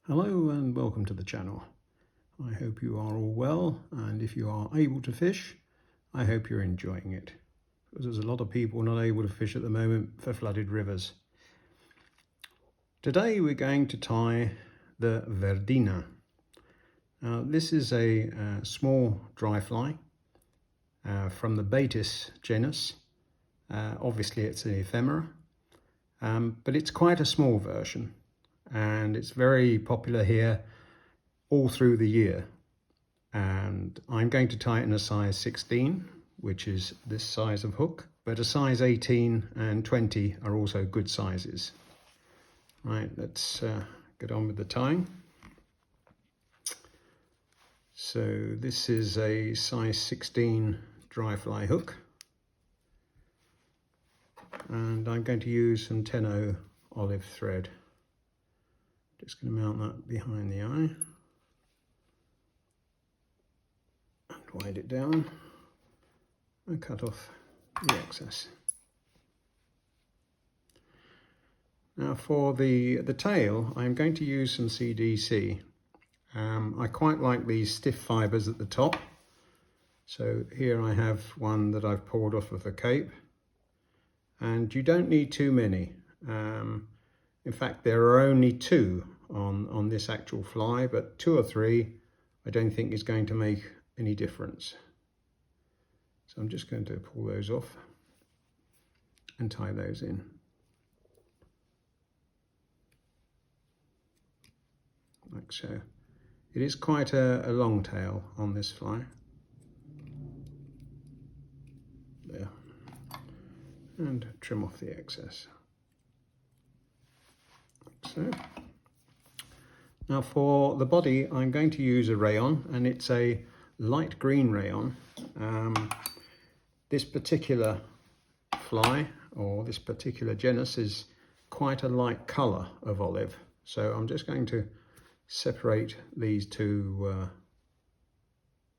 Hello and welcome to the channel. I hope you are all well, and if you are able to fish, I hope you're enjoying it, because there's a lot of people not able to fish at the moment for flooded rivers. Today we're going to tie the Verdina. Now this is a small dry fly from the Baetis genus. Obviously it's an ephemera, but it's quite a small version. And it's very popular here all through the year. And I'm going to tie it in a size 16, which is this size of hook, but a size 18 and 20 are also good sizes. Right, let's get on with the tying. So this is a size 16 dry fly hook. And I'm going to use some 10-0 olive thread. Just going to mount that behind the eye and wind it down and cut off the excess. Now for the tail, I'm going to use some CDC. I quite like these stiff fibres at the top. So here I have one that I've pulled off of a cape, and you don't need too many. In fact, there are only two on this actual fly, but 2 or 3 I don't think is going to make any difference. So I'm just going to pull those off and tie those in. Like so. It is quite a long tail on this fly. There. And trim off the excess. So, now for the body, I'm going to use a rayon, and it's a light green rayon. This particular fly, or this particular genus, is quite a light colour of olive. So I'm just going to separate these two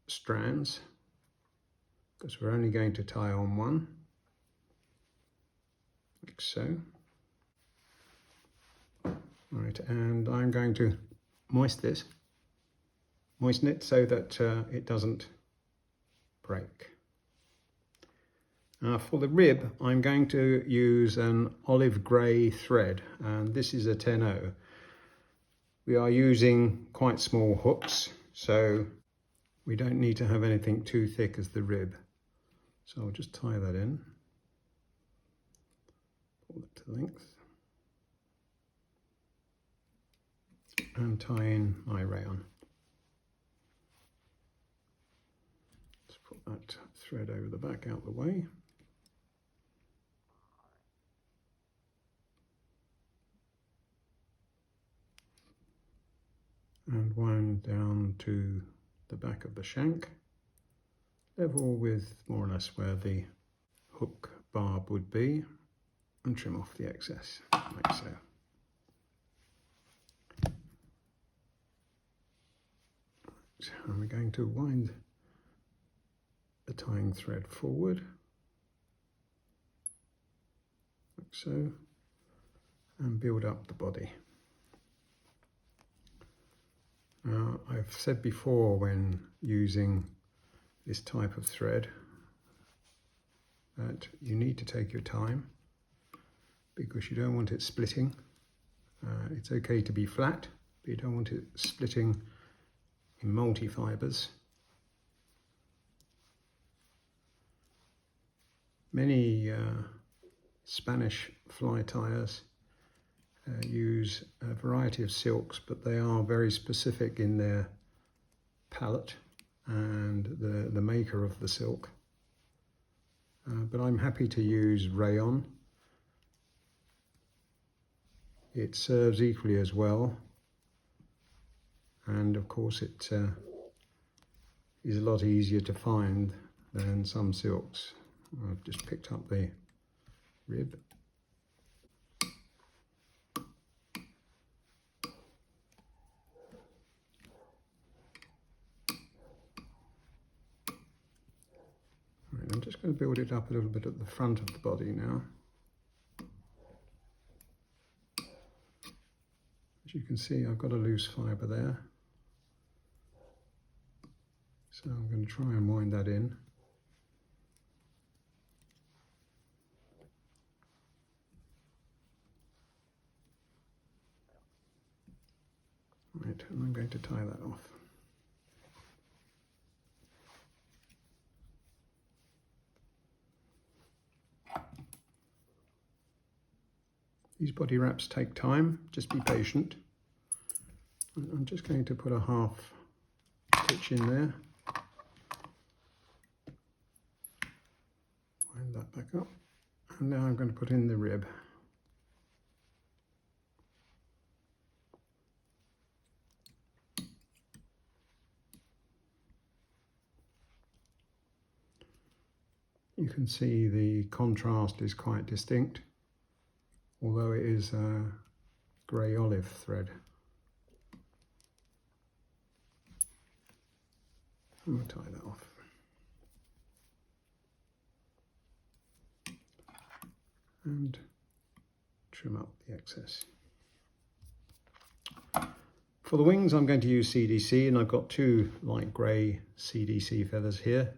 strands, because we're only going to tie on one, like so. Right, and I'm going to moisten it so that it doesn't break. For the rib, I'm going to use an olive grey thread, and this is a 10-0. We are using quite small hooks, so we don't need to have anything too thick as the rib. So I'll just tie that in, pull it to length, and tie in my rayon. Let's put that thread over the back out the way. And wind down to the back of the shank, level with more or less where the hook barb would be, and trim off the excess, like so. And we're going to wind the tying thread forward, like so, and build up the body. Now, I've said before, when using this type of thread, that you need to take your time, because you don't want it splitting. It's okay to be flat, but you don't want it splitting in multi-fibres. Many Spanish fly tyers use a variety of silks, but they are very specific in their palette and the maker of the silk. But I'm happy to use rayon. It serves equally as well. And of course it is a lot easier to find than some silks. I've just picked up the rib. Right, I'm just going to build it up a little bit at the front of the body now. As you can see I've got a loose fibre there. So I'm going to try and wind that in. Right, and I'm going to tie that off. These body wraps take time, just be patient. I'm just going to put a half stitch in there. Wind that back up. And now I'm going to put in the rib. You can see the contrast is quite distinct, although it is a grey olive thread. I'm going to tie that off. And trim up the excess. For the wings I'm going to use CDC, and I've got two light grey CDC feathers here,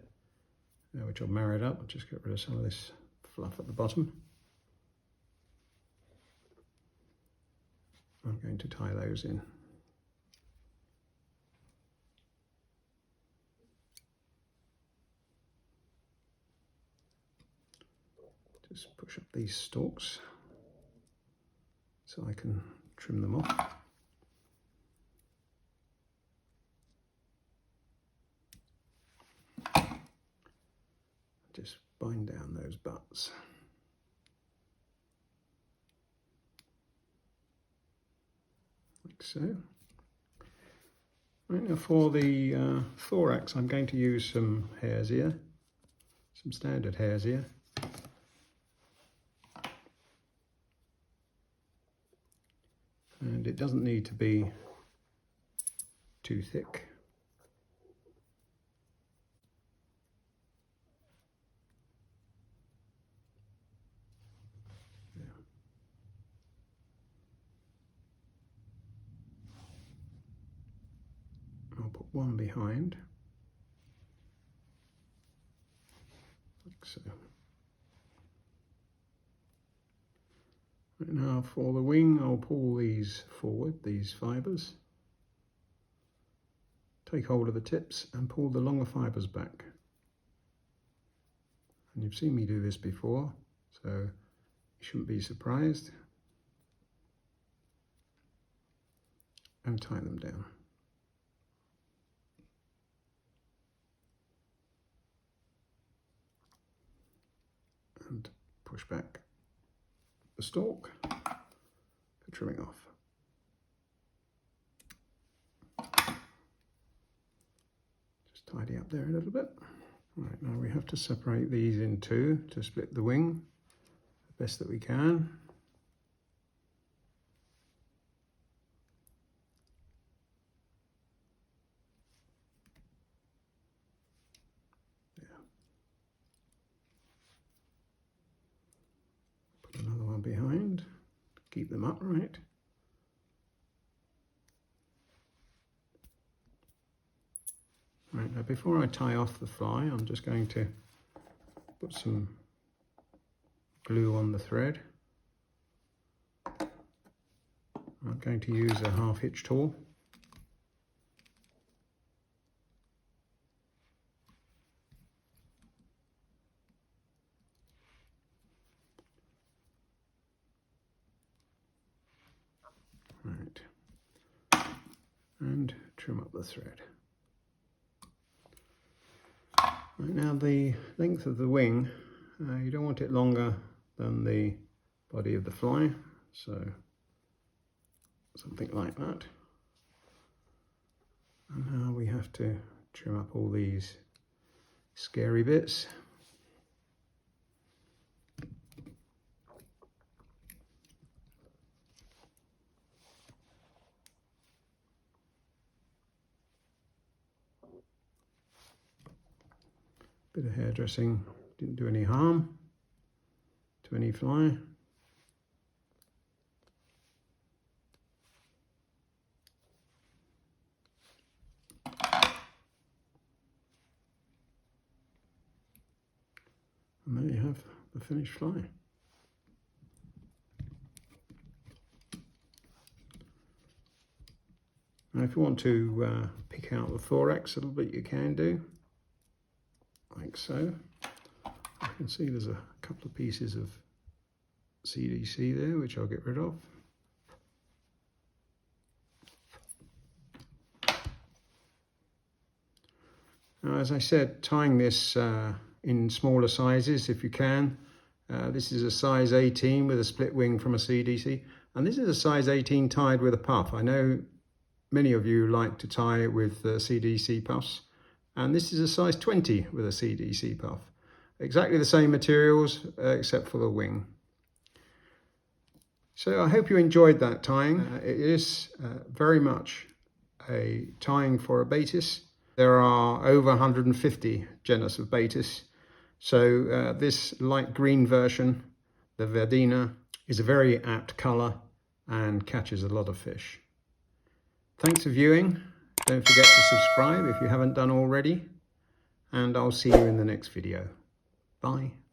which I've married up. I'll just get rid of some of this fluff at the bottom. I'm going to tie those in. Just push up these stalks so I can trim them off. Just bind down those butts. Like so. Right, now for the thorax, I'm going to use some hare's ear, some standard hare's ear. And it doesn't need to be too thick. Yeah. I'll put one behind, like so. Right, now for the wing, I'll pull these forward, these fibres. Take hold of the tips and pull the longer fibres back. And you've seen me do this before, so you shouldn't be surprised. And tie them down. And push back the stalk for trimming off. Just tidy up there a little bit. Right, now we have to separate these in two to split the wing the best that we can. Put another one behind. Keep them upright. Right, now before I tie off the fly, I'm just going to put some glue on the thread. I'm going to use a half hitch tool. Right, and trim up the thread. Right, now the length of the wing, you don't want it longer than the body of the fly, so something like that. And now we have to trim up all these scary bits. Bit of hairdressing didn't do any harm to any fly. have the finished fly. Now if you want to pick out the thorax a little bit, you can do, like so. You can see there's a couple of pieces of CDC there, which I'll get rid of. Now, as I said, tying this in smaller sizes if you can. This is a size 18 with a split wing from a CDC, and this is a size 18 tied with a puff. I know many of you like to tie with CDC puffs, and this is a size 20 with a CDC puff. Exactly the same materials except for the wing. So I hope you enjoyed that tying. It is very much a tying for a Baetis. There are over 150 genus of Baetis. So this light green version, the Verdina, is a very apt colour and catches a lot of fish. Thanks for viewing. Don't forget to subscribe if you haven't done already. And I'll see you in the next video. Bye.